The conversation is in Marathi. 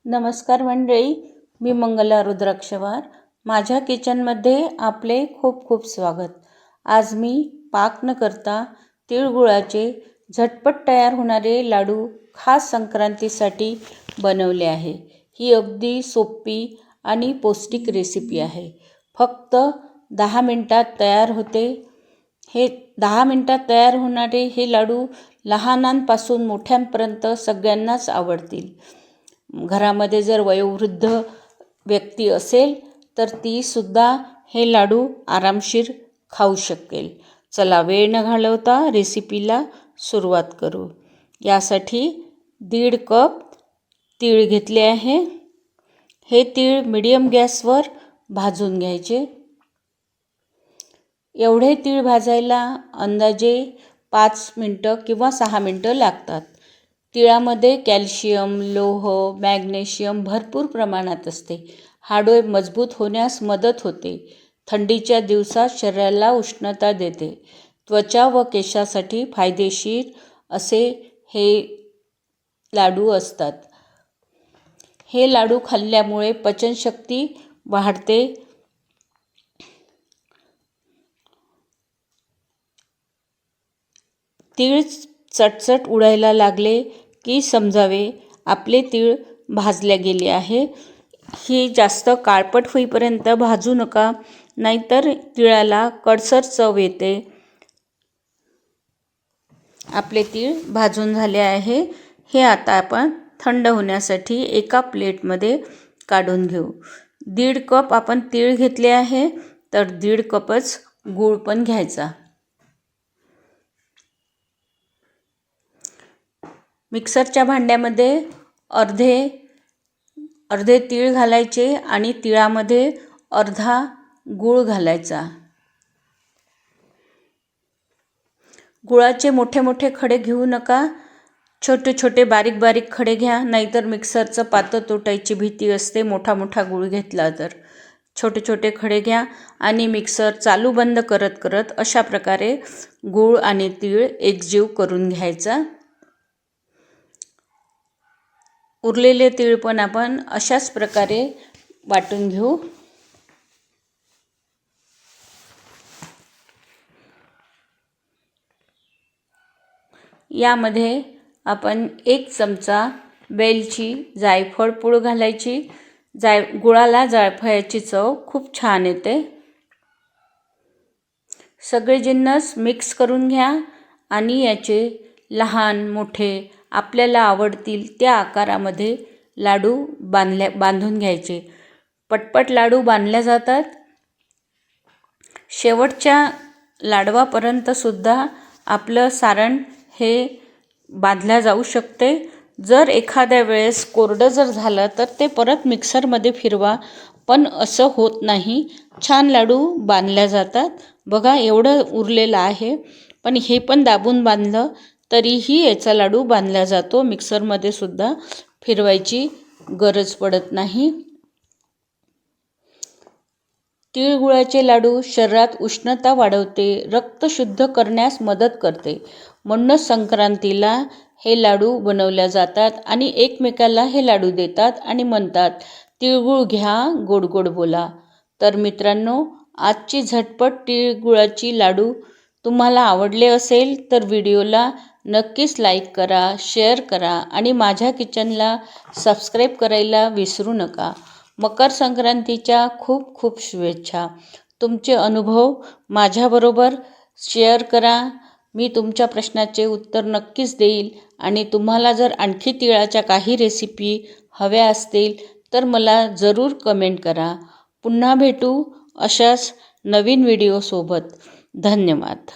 नमस्कार मंडळी, मी मंगला रुद्राक्षवार. माझ्या किचनमध्ये आपले खूप खूप स्वागत. आज मी पाक न करता तिळगुळाचे झटपट तयार होणारे लाडू खास संक्रांतीसाठी बनवले आहे. ही अगदी सोपी आणि पौष्टिक रेसिपी आहे. फक्त 10 मिनिटात तयार होते. हे 10 मिनिटात तयार होणारे हे लाडू लहानांपासून मोठ्यांपर्यंत सगळ्यांनाच आवडतील. घरामध्ये जर वयोवृद्ध व्यक्ती असेल तर ती सुद्धा हे लाडू आरामशीर खाऊ शकेल. चला वेळ न घालवता रेसिपीला सुरुवात करू. यासाठी 1.5 कप तीळ घेतले आहे. हे तीळ मीडियम गॅसवर भाजून घ्यायचे. एवढे तीळ भाजायला अंदाजे 5 मिनटं किंवा 6 मिनटं लागतात. तिळामध्ये कॅल्शियम, लोह, मॅग्नेशियम भरपूर प्रमाणात असते. हाडे मजबूत होण्यास मदत होते. थंडीच्या दिवसात शरीराला उष्णता देते. त्वचा व केसासाठी फायदेशीर असे हे लाडू असतात. हे लाडू खाल्ल्यामुळे पचनशक्ती वाढते. तीळ चटचट उडायला लागले की समजावे आपले तीळ भाजले गेले आहे. ही जास्त काळपट होईपर्यंत भाजू नका, नाहीतर तिळाला कडसर चव येते. आपले तीळ भाजून झाले आहे. हे आता आपण थंड होण्यासाठी एका प्लेटमध्ये काढून घेऊ. 1.5 कप आपण तीळ घेतले आहे, तर 1.5 कपच गूळ पण घ्यायचा. मिक्सरच्या भांड्यामध्ये अर्धे तीळ घालायचे आणि तिळामध्ये अर्धा गूळ घालायचा. गुळाचे मोठे मोठे खडे घेऊ नका, छोटे छोटे बारीक बारीक खडे घ्या, नाहीतर मिक्सरचं पातं तुटायची भीती असते मोठा मोठा गूळ घेतला तर. छोटे छोटे खडे घ्या आणि मिक्सर चालू बंद करत करत अशा प्रकारे गूळ आणि तीळ एकजीव करून घ्यायचा. उरलेले तीळ पण आपण अशाच प्रकारे वाटून घेऊ. यामध्ये आपण 1 चमचा वेलची, जायफळ पूड घालायची. गुळाला जायफळाची चव खूप छान येते. सगळे जिन्नस मिक्स करून घ्या आणि याचे लहान मोठे आपल्याला आवडतील त्या आकारामध्ये लाडू बांधून घ्यायचे. पटपट लाडू बांधल्या जातात. शेवटच्या लाडवापर्यंत सुद्धा आपलं सारण हे बांधल्या जाऊ शकते. जर एखाद्या वेळेस कोरडं जर झालं तर ते परत मिक्सरमध्ये फिरवा, पण असं होत नाही. छान लाडू बांधल्या जातात. बघा एवढं उरलेलं आहे, पण हे पण दाबून बांधलं तरीही याचा लाडू बांधला जातो. मिक्सरमध्ये सुद्धा फिरवायची गरज पडत नाही. तिळगुळाचे लाडू शरीरात उष्णता वाढवते, रक्त शुद्ध करण्यास मदत करते. म्हणूनच संक्रांतीला हे लाडू बनवल्या जातात आणि एकमेकाला हे लाडू देतात आणि म्हणतात, तिळगुळ घ्या, गोड गोड बोला. तर मित्रांनो, आजची झटपट तिळगुळाची लाडू तुम्हाला आवडले असेल तर व्हिडिओला नक्कीच लाईक करा, शेअर करा आणि माझ्या किचनला सबस्क्राईब करायला विसरू नका. मकर संक्रांतीच्या खूप खूप शुभेच्छा. तुमचे अनुभव माझ्याबरोबर शेअर करा. मी तुमच्या प्रश्नाचे उत्तर नक्कीच देईल आणि तुम्हाला जर आणखी तिळाच्या काही रेसिपी हव्या असतील तर मला जरूर कमेंट करा. पुन्हा भेटू अशाच नवीन व्हिडिओसोबत. धन्यवाद.